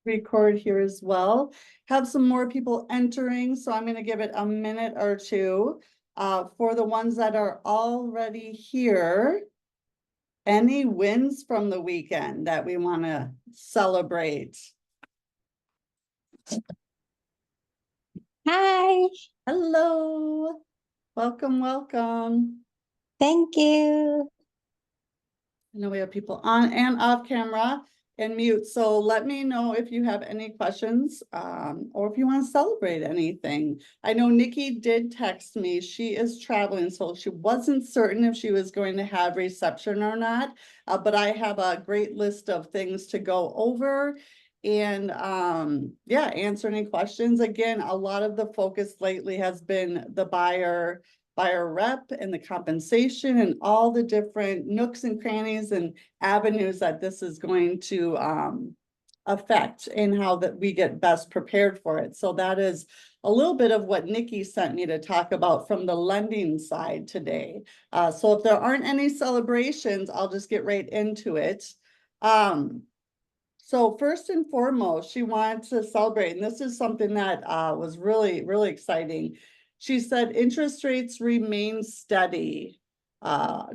record here as well. Have some more people entering, so I'm gonna give it a minute or two. For the ones that are already here, any wins from the weekend that we want to celebrate? Hi, Hello, welcome, welcome. thank you. I know we have people on and off camera and mute, so let me know if you have any questions or if you want to celebrate anything. I know Nikki did text me. She is traveling, so she wasn't certain if she was going to have reception or not, but I have a great list of things to go over and yeah, answer any questions. Again, a lot of the focus lately has been the buyer rep and the compensation and all the different nooks and crannies and avenues that this is going to affect and how that we get best prepared for it. So that is a little bit of what Nikki sent me to talk about from the lending side today. So if there aren't any celebrations, I'll just get right into it. So first and foremost, she wanted to celebrate, and this is something that was really, really exciting. She said interest rates remain steady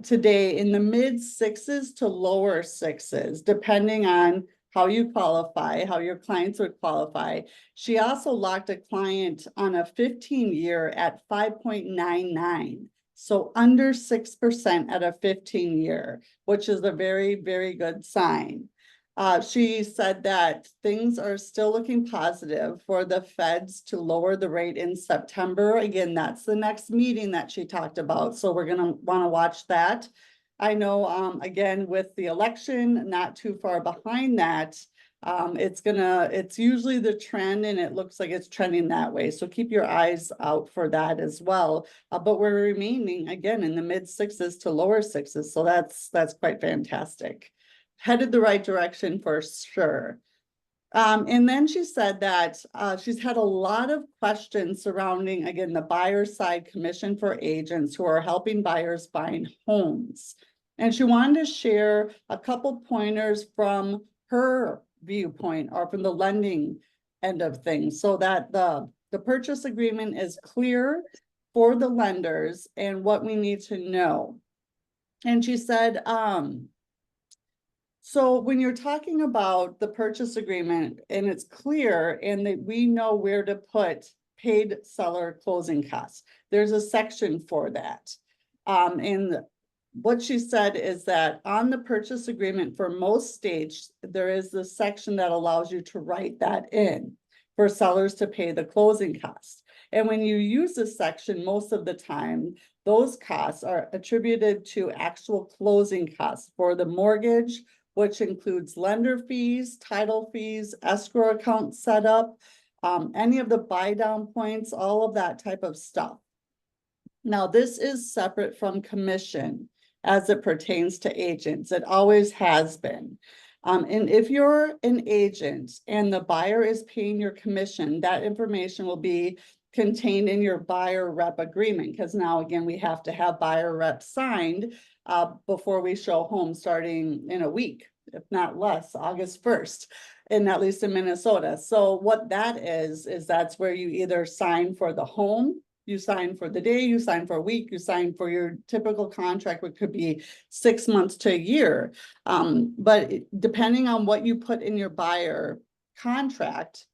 today in the mid sixes to lower sixes, depending on how you qualify, how your clients would qualify. She also locked a client on a 15-year at 5.99. So under 6% at a 15-year, which is a very, very good sign. She said that things are still looking positive for the feds to lower the rate in September. Again, that's the next meeting that she talked about. So we're going to want to watch that. I know, again, with the election, not too far behind that, it's usually the trend and it looks like it's trending that way. So keep your eyes out for that as well. But we're remaining again in the mid sixes to lower sixes. So that's quite fantastic. Headed the right direction for sure. And then she said that she's had a lot of questions surrounding, again, the buyer side commission for agents who are helping buyers find homes. And she wanted to share a couple pointers from her viewpoint or from the lending end of things so that the purchase agreement is clear for the lenders and what we need to know. And she said, so when you're talking about the purchase agreement and it's clear and that we know where to put paid seller closing costs, there's a section for that. And what she said is that on the purchase agreement for most states, there is the section that allows you to write that in for sellers to pay the closing costs. And when you use this section, most of the time, those costs are attributed to actual closing costs for the mortgage, which includes lender fees, title fees, escrow account setup, any of the buy down points, all of that type of stuff. Now, this is separate from commission as it pertains to agents. It always has been. And if you're an agent and the buyer is paying your commission, that information will be contained in your buyer rep agreement, because now again we have to have buyer rep signed before we show homes starting in a week, if not less, August 1st, and at least in Minnesota. So what that is that's where you either sign for the home, you sign for the day, you sign for a week, you sign for your typical contract, which could be 6 months to a year. But depending on what you put in your buyer contract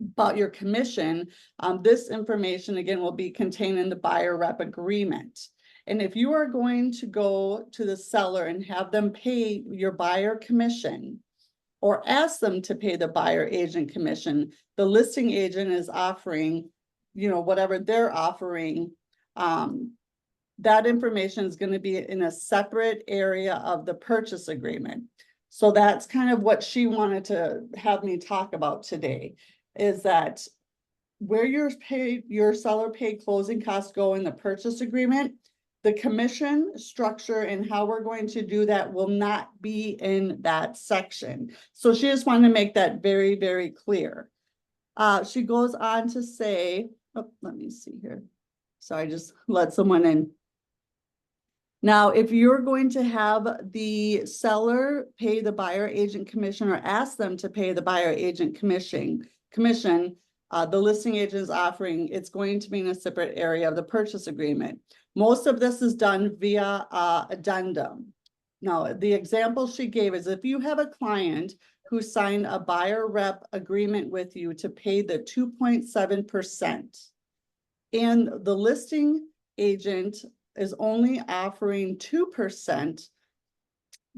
about your commission, this information again will be contained in the buyer rep agreement. And if you are going to go to the seller and have them pay your buyer commission or ask them to pay the buyer agent commission, the listing agent is offering, whatever they're offering, that information is going to be in a separate area of the purchase agreement. So that's kind of what she wanted to have me talk about today, is that where your seller paid closing costs go in the purchase agreement, the commission structure and how we're going to do that will not be in that section. So she just wanted to make that very, very clear. She goes on to say, oh, let me see here. So I just let someone in. Now, if you're going to have the seller pay the buyer agent commission or ask them to pay the buyer agent commission, the listing agent is offering, it's going to be in a separate area of the purchase agreement. Most of this is done via addendum. Now, the example she gave is if you have a client who signed a buyer rep agreement with you to pay the 2.7%, and the listing agent is only offering 2%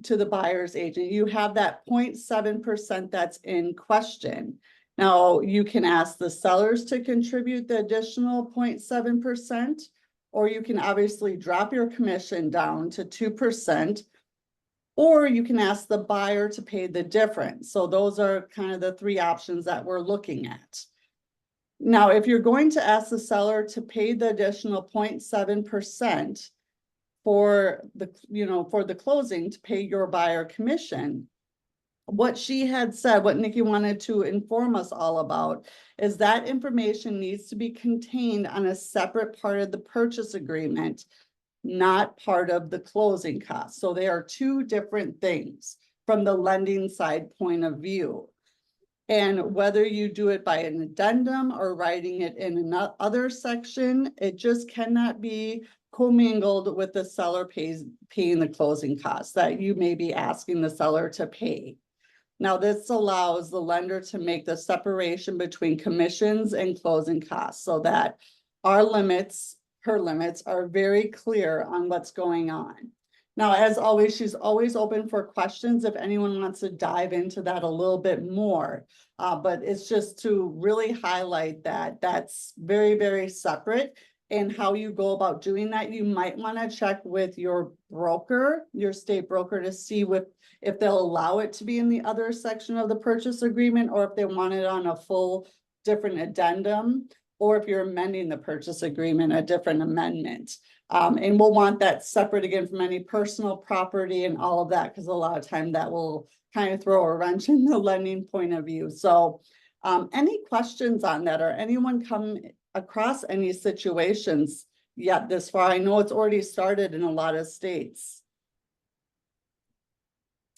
to the buyer's agent, you have that 0.7% that's in question. Now, you can ask the sellers to contribute the additional 0.7%, or you can obviously drop your commission down to 2%, or you can ask the buyer to pay the difference. So those are kind of the three options that we're looking at. Now, if you're going to ask the seller to pay the additional 0.7% for the closing to pay your buyer commission, what she had said, what Nikki wanted to inform us all about, is that information needs to be contained on a separate part of the purchase agreement, not part of the closing costs. So they are two different things from the lending side point of view. And whether you do it by an addendum or writing it in another section, it just cannot be commingled with the seller paying the closing costs that you may be asking the seller to pay. Now, this allows the lender to make the separation between commissions and closing costs so that her limits are very clear on what's going on. Now, as always, she's always open for questions if anyone wants to dive into that a little bit more. But it's just to really highlight that that's very, very separate. And how you go about doing that, you might want to check with your broker, your state broker, to see if they'll allow it to be in the other section of the purchase agreement, or if they want it on a full different addendum, or if you're amending the purchase agreement, a different amendment. And we'll want that separate again from any personal property and all of that, because a lot of time that will kind of throw a wrench in the lending point of view. So any questions on that, or anyone come across any situations yet this far? I know it's already started in a lot of states.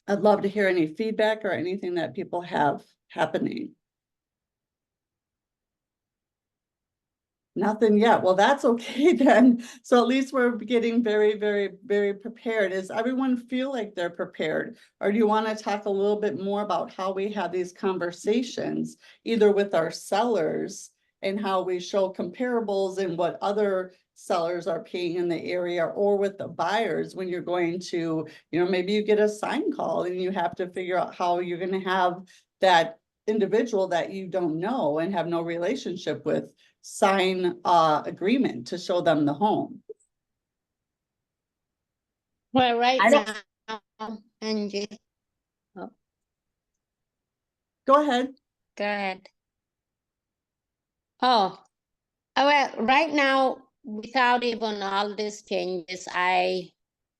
I'd love to hear any feedback or anything that people have happening. Nothing yet. Well, that's okay then. So at least we're getting very, very, very prepared. Does everyone feel like they're prepared? Or do you want to talk a little bit more about how we have these conversations, either with our sellers and how we show comparables and what other sellers are paying in the area, or with the buyers when you're going to, maybe you get a sign call and you have to figure out how you're going to have that individual that you don't know and have no relationship with sign agreement to show them the home. Well, right now, Angie. Oh. Go ahead. Go ahead. Oh, well, right now, without even all these changes, I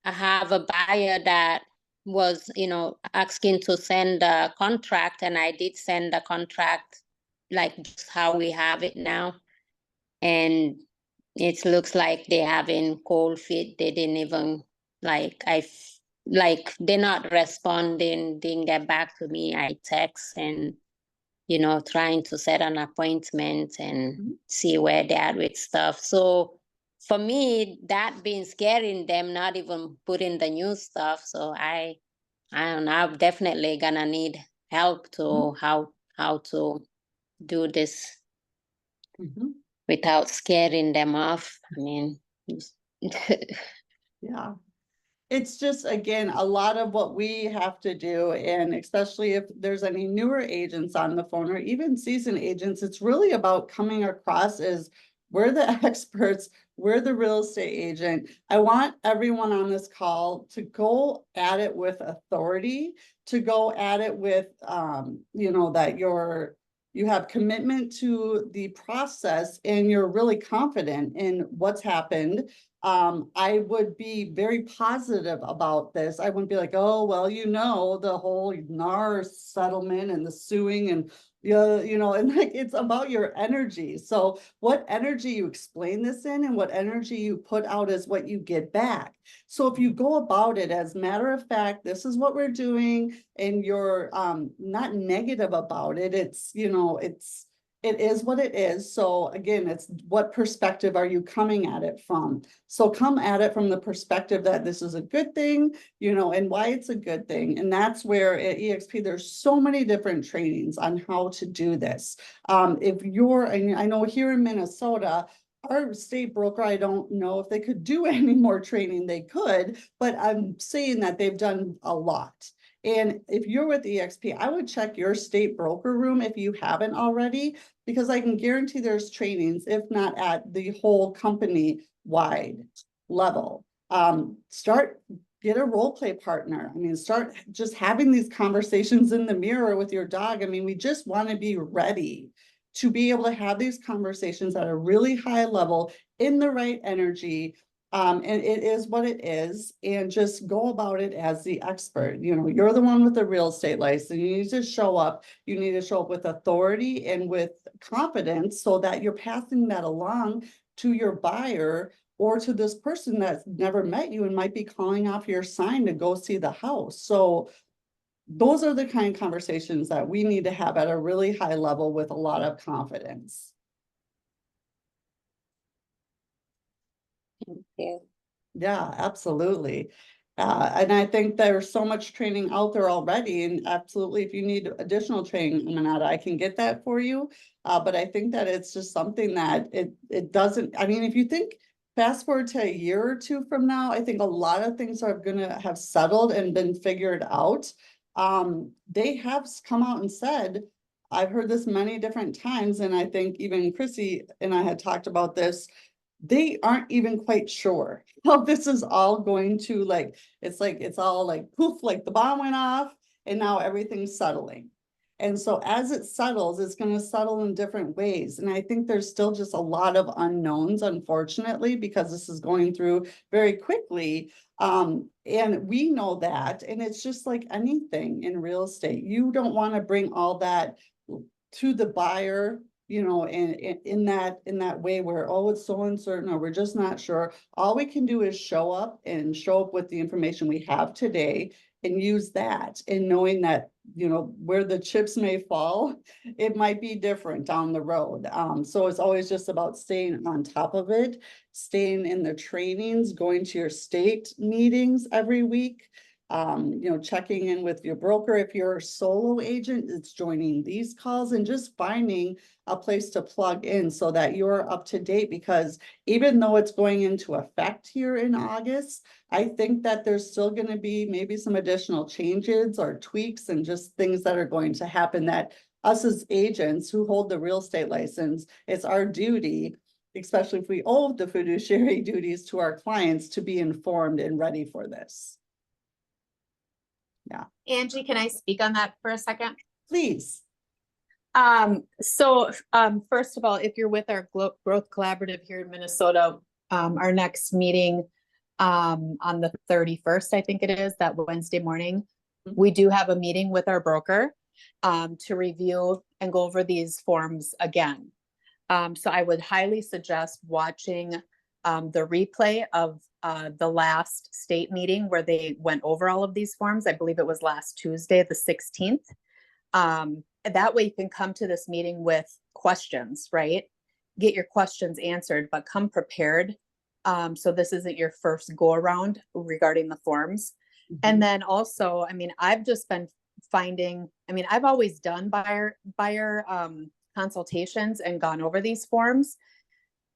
have a buyer that was, asking to send a contract, and I did send the contract like just how we have it now. And it looks like they having cold feet. They didn't even they're not responding, didn't get back to me. I text and, trying to set an appointment and see where they're at with stuff. So for me, that been scaring them, not even putting the new stuff. So I don't know, I'm definitely gonna need help to how to do this without scaring them off. I mean, yeah. It's just, again, a lot of what we have to do, and especially if there's any newer agents on the phone or even seasoned agents, it's really about coming across as we're the experts, we're the real estate agent. I want everyone on this call to go at it with authority, to go at it with, that you have commitment to the process and you're really confident in what's happened. I would be very positive about this. I wouldn't be like, oh, well, you know, the whole NAR settlement and the suing and you know, and like it's about your energy. So what energy you explain this in and what energy you put out is what you get back. So if you go about it as matter of fact, this is what we're doing, and you're not negative about it, it's, you know, it is what it is. So again, it's what perspective are you coming at it from? So come at it from the perspective that this is a good thing, you know, and why it's a good thing. And that's where at EXP, there's so many different trainings on how to do this. If you're, and I know here in Minnesota, our state broker, I don't know if they could do any more training, they could, but I'm saying that they've done a lot. And if you're with EXP, I would check your state broker room if you haven't already, because I can guarantee there's trainings, if not at the whole company wide level. Get a role play partner. I mean, start just having these conversations in the mirror with your dog. I mean, we just want to be ready to be able to have these conversations at a really high level in the right energy. And it is what it is, and just go about it as the expert. You know, you're the one with the real estate license. You need to show up. You need to show up with authority and with confidence so that you're passing that along to your buyer or to this person that's never met you and might be calling off your sign to go see the house. So those are the kind of conversations that we need to have at a really high level with a lot of confidence. Thank you. Yeah, absolutely. And I think there's so much training out there already, and absolutely, if you need additional training, Manada, I can get that for you. But I think that it's just something that it doesn't, I mean, if you think fast forward to a year or two from now, I think a lot of things are gonna have settled and been figured out. They have come out and said, I've heard this many different times, and I think even Chrissy and I had talked about this, they aren't even quite sure how this is all going to like it's all like poof, like the bomb went off and now everything's settling. And so as it settles, it's going to settle in different ways. And I think there's still just a lot of unknowns, unfortunately, because this is going through very quickly. And we know that, and it's just like anything in real estate. You don't want to bring all that to the buyer, you know, and in that way where, oh, it's so uncertain, or we're just not sure. All we can do is show up with the information we have today and use that, and knowing that, you know, where the chips may fall, it might be different down the road. So it's always just about staying on top of it, staying in the trainings, going to your state meetings every week. You know, checking in with your broker. If you're a solo agent, it's joining these calls and just finding a place to plug in so that you're up to date, because even though it's going into effect here in August, I think that there's still going to be maybe some additional changes or tweaks and just things that are going to happen that us as agents who hold the real estate license, it's our duty, especially if we owe the fiduciary duties to our clients, to be informed and ready for this. Yeah. Angie, can I speak on that for a second? Please. First of all, if you're with our growth collaborative here in Minnesota, our next meeting on the 31st, I think it is, that Wednesday morning, we do have a meeting with our broker to review and go over these forms again. So I would highly suggest watching the replay of the last state meeting where they went over all of these forms. I believe it was last Tuesday, the 16th. That way you can come to this meeting with questions, right? Get your questions answered, but come prepared. So this isn't your first go around regarding the forms. Mm-hmm. And then also, I mean, I've just been finding, I mean, I've always done buyer consultations and gone over these forms.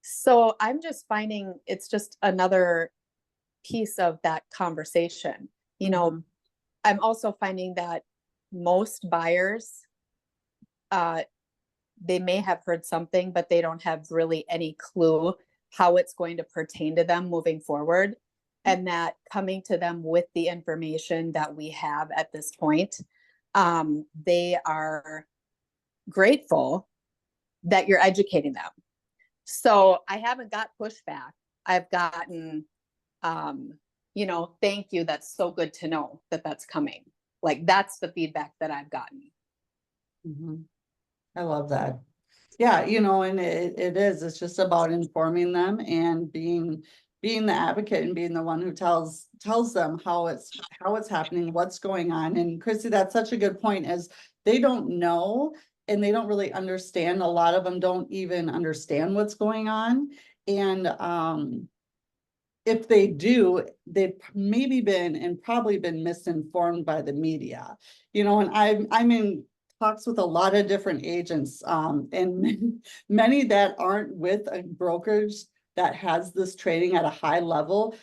So I'm just finding it's just another piece of that conversation. You know, I'm also finding that most buyers, they may have heard something, but they don't have really any clue how it's going to pertain to them moving forward. And that coming to them with the information that we have at this point, they are grateful that you're educating them. So I haven't got pushback I've gotten, you know, thank you. That's so good to know that that's coming. Like, that's the feedback that I've gotten. Mhm. I love that. Yeah, you know, and it's just about informing them and being the advocate and being the one who tells them how it's happening, what's going on. And Chrissy, that's such a good point, as they don't know and they don't really understand. A lot of them don't even understand what's going on. And if they do, they've maybe been and probably been misinformed by the media, you know, and I'm in talks with a lot of different agents, and many that aren't with a brokerage that has this training at a high level.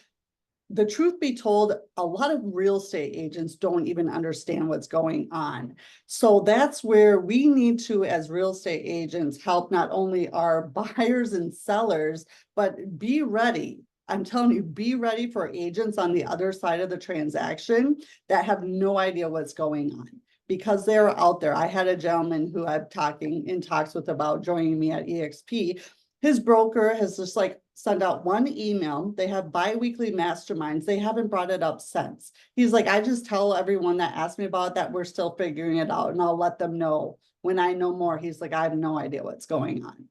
The truth be told, a lot of real estate agents don't even understand what's going on. So that's where we need to, as real estate agents, help not only our buyers and sellers, but be ready. I'm telling you, be ready for agents on the other side of the transaction that have no idea what's going on, because they're out there. I had a gentleman who I'm in talks with about joining me at EXP. His broker has just like sent out one email. They have bi-weekly masterminds. They haven't brought it up since. He's like, I just tell everyone that asks me about that we're still figuring it out, and I'll let them know when I know more. He's like, I have no idea what's going on.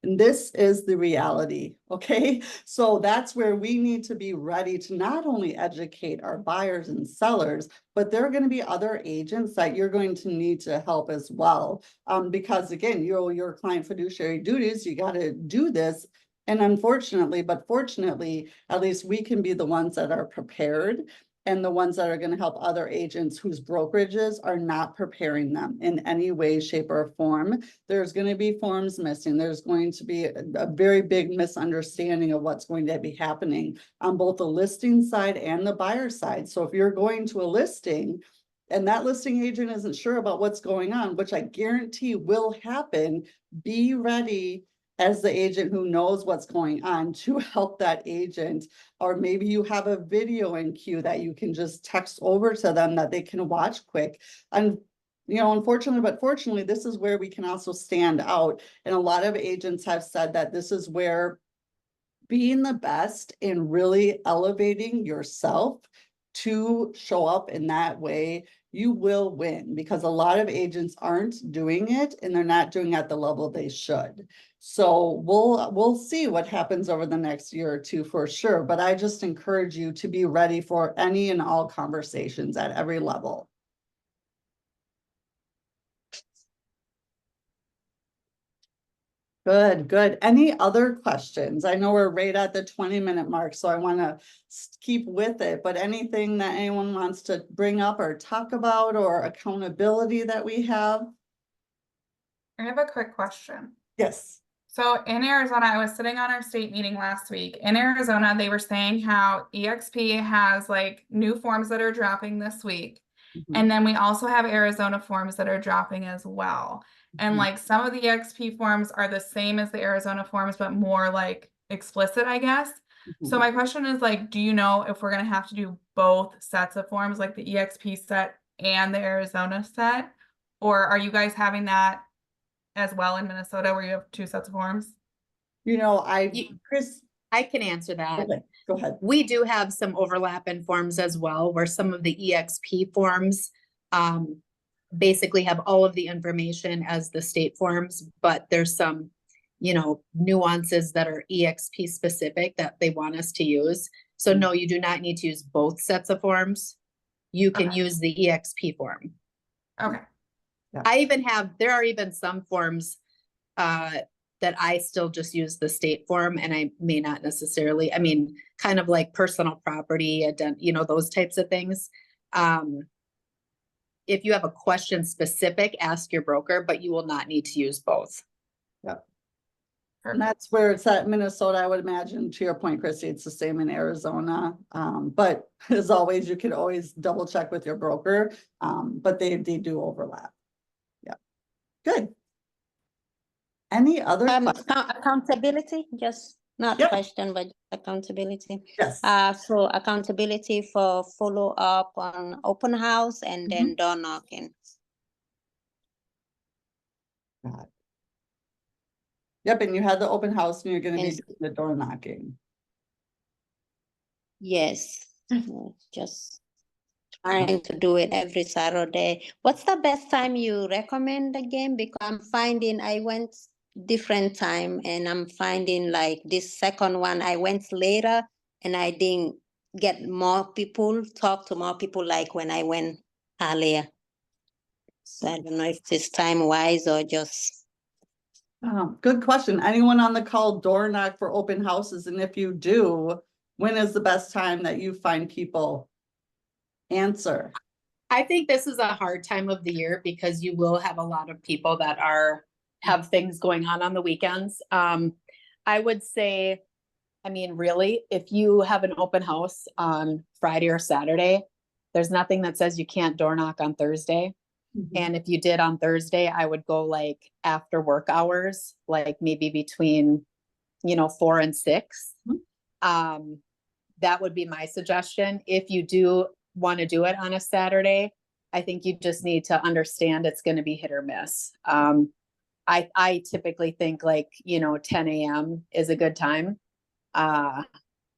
And this is the reality, okay? So that's where we need to be ready to not only educate our buyers and sellers, but there are going to be other agents that you're going to need to help as well. Because again, your client fiduciary duties, you got to do this. And unfortunately, but fortunately, at least we can be the ones that are prepared and the ones that are going to help other agents whose brokerages are not preparing them in any way, shape, or form. There's going to be forms missing. There's going to be a very big misunderstanding of what's going to be happening on both the listing side and the buyer side. So if you're going to a listing and that listing agent isn't sure about what's going on, which I guarantee will happen, be ready as the agent who knows what's going on to help that agent. Or maybe you have a video in queue that you can just text over to them that they can watch quick. And you know, unfortunately, but fortunately, this is where we can also stand out. And a lot of agents have said that this is where being the best and really elevating yourself to show up in that way, you will win, because a lot of agents aren't doing it and they're not doing it at the level they should. So we'll see what happens over the next year or two for sure. But I just encourage you to be ready for any and all conversations at every level. Good. Any other questions? I know we're right at the 20-minute mark, so I want to keep with it, but anything that anyone wants to bring up or talk about, or accountability that we have? I have a quick question. Yes. So in Arizona, I was sitting on our state meeting last week. In Arizona, they were saying how EXP has like new forms that are dropping this week. And then we also have Arizona forms that are dropping as well. And like some of the EXP forms are the same as the Arizona forms, but more like explicit, I guess. So my question is like, do you know if we're going to have to do both sets of forms, like the EXP set and the Arizona set? Or are you guys having that as well in Minnesota, where you have two sets of forms? You know, Chris, I can answer that. go ahead. We do have some overlap in forms as well, where some of the EXP forms basically have all of the information as the state forms, but there's some, you know, nuances that are EXP specific that they want us to use. So no, you do not need to use both sets of forms. You can use the EXP form. Okay. There are even some forms that I still just use the state form, and I may not necessarily, I mean, kind of like personal property, you know, those types of things. If you have a question specific, ask your broker, but you will not need to use both. Yep. And that's where it's at Minnesota, I would imagine. To your point, Christy, it's the same in Arizona. But as always, you can always double check with your broker. But they do overlap. Yeah. Good. Any other questions? Accountability, just not Yep. question, but accountability. Yes. So accountability for follow up on open house and then door knocking. Yep, and you had the open house and you're going to be And- doing the door knocking. Yes, just trying to do it every Saturday. What's the best time you recommend again? Because I'm finding I went different time and I'm finding like this second one, I went later and I didn't get more people, talk to more people like when I went earlier. So I don't know if it's time wise or just, Good question. Anyone on the call door knock for open houses? And if you do, when is the best time that you find people? Answer. I think this is a hard time of the year because you will have a lot of people that have things going on the weekends. I would say, I mean, really, if you have an open house on Friday or Saturday, there's nothing that says you can't door knock on Thursday. And if you did on Thursday, I would go like after work hours, like maybe between, 4 and 6. That would be my suggestion. If you do want to do it on a Saturday, I think you just need to understand it's going to be hit or miss. I typically think like, 10 a.m. is a good time.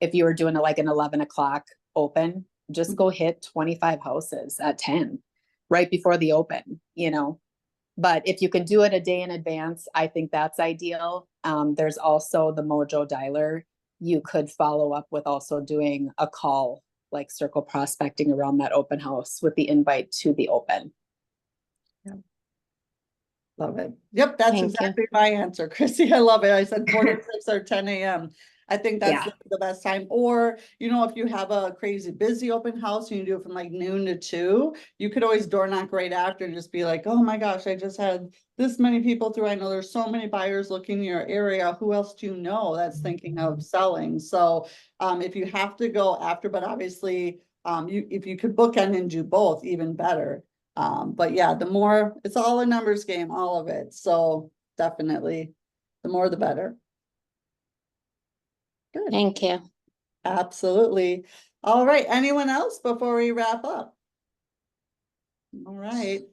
If you were doing like an 11 o'clock open, just go hit 25 houses at 10 right before the open, But if you can do it a day in advance, I think that's ideal. There's also the Mojo dialer. You could follow up with also doing a call, like circle prospecting around that open house with the invite to the open. Love it. Yep, that's Thank you. exactly my answer, Chrissy. I love it. I said 4 to 6 or 10 a.m. I think that's Yeah. the best time. Or, if you have a crazy busy open house and you do it from like noon to 2, you could always door knock right after and just be like, oh my gosh, I just had this many people through. I know there's so many buyers looking in your area. Who else do you know that's thinking of selling? So if you have to go after, but obviously if you could bookend and do both, even better. But yeah, the more, it's all a numbers game, all of it. So definitely the more the better. Good. thank you. Absolutely. All right. Anyone else before we wrap up? All right.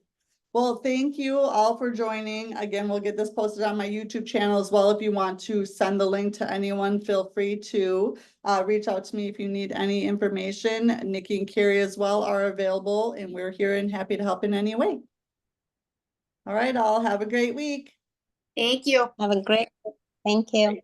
Well, thank you all for joining. Again, we'll get this posted on my YouTube channel as well. If you want to send the link to anyone, feel free to reach out to me if you need any information. Nikki and Cari as well are available, and we're here and happy to help in any way. All right, all have a great week. Thank you. Have a great, thank you.